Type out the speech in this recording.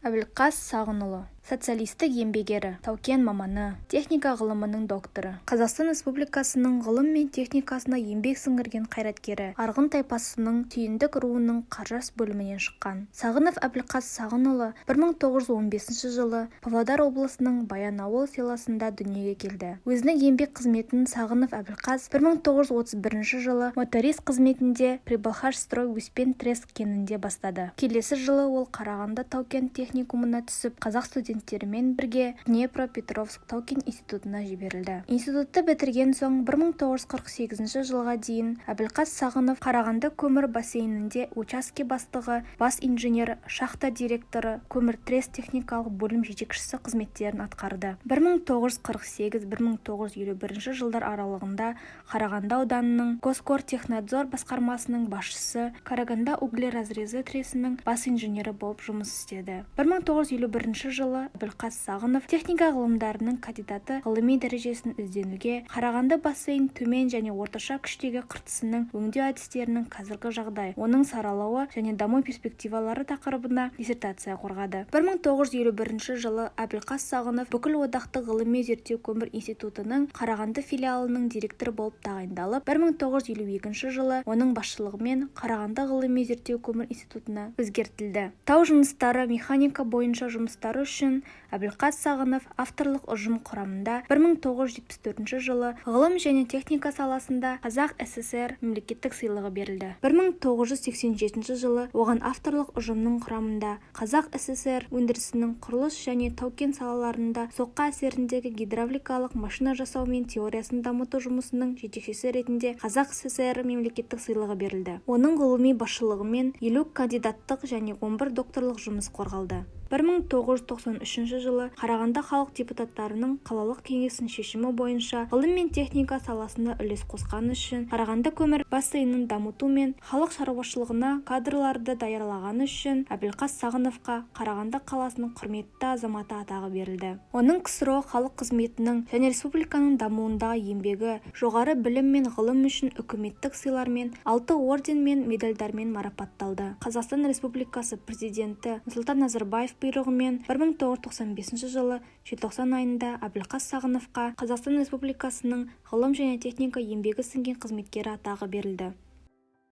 Әбілқас Сағынұлы, социалистік еңбек тау-кен маманы, техника ғылымының докторы, Қазақстан Республикасының ғылым мен техникасына еңбек сіңірген қайраткері, Арғын тайпасының Түйіндік руының Қаржас бөлімінен шыққан. Сағынов Әбілқас Сағынұлы 1915 жылы Павлодар облысының Баянауыл селосында дүниеге келді. Өзінің еңбек қызметін Сағынов Әбілқас 1931 жылы моторист қызметінде Прибалхашстрой Успен Трест кенінде бастады. Келесі жылы ол Қарағанды тау-кен техникумына түсіп, қазақ студенттерімен бірге Днепропетровск тау-кен институтына жіберілді. Институтты бітірген соң 1948 жылға дейін Әбілқас Сағынов Қарағанды көмір бассейнінде учаске бастығы, бас инженер, шахта директоры, көмір трест техникалық бөлім жетекшісі қызметтерін атқарды. 1948-1951 жылдар аралығында Қарағанды ауданының Госкортехнадзор басқармасының басшысы, Қарағанды углеразрезы тресінің бас инженері болып жұмыс істеді. 1951 жылы Әбілқас Сағынов техника ғылымдарының кандидаты ғылыми дәрежесін ізденуге Қарағанды бассейн төмен және орташа күштегі қыртысының өңдеу әдістерінің қазіргі жағдай, оның саралауы және даму перспективалары тақырыбына диссертация қорғады. 1951 жылы Әбілқас Сағынов бүкіл одақтық ғылыми зерттеу көмір институтының Қарағанды филиалының директоры болып тағайындалып, 1952 жылы оның басшылығымен Қарағанды ғылыми зерттеу көмір институтына өзгертілді. Тау жұмыстары механика бойынша жұмыстары үшін Әбілқас Сағынов авторлық ұжым құрамында 1974 жылы ғылым және техника саласында Қазақ ССР мемлекеттік сыйлығы берілді. 1987 жылы оған авторлық ұжымның құрамында Қазақ ССР өндірісінің құрылыс және тау-кен салаларында соққы әсеріндегі гидравликалық машина жасау мен теориясын дамыту жұмысының жетекшісі ретінде Қазақ ССР мемлекеттік сыйлығы берілді. Оның ғылыми басшылығымен 50 кандидаттық және 11 докторлық жұмыс қорғалды. 1993 жылы Қарағанды халық депутаттарының қалалық кеңесінің шешімі бойынша ғылым мен техника саласында үлес қосқаны үшін Қарағанды көмір бассейнін дамыту мен халық шаруашылығына кадрларды даярлағаны үшін Әбілқас Сағыновқа Қарағанды қаласының құрметті азаматы атағы берілді. Оның КСРО халық қызметінің және республиканың дамуындағы еңбегі жоғары білім мен ғылым үшін үкіметтік сыйлармен, 6 орден мен медальдармен марапатталды. Қазақстан Республикасы президенті Нұрсұлтан Назарбаев бұйрығымен 1995 жылы желтоқсан айында Әбілқас Сағыновқа Қазақстан Республикасының ғылым және техника еңбегі сіңген қызметкері атағы берілді.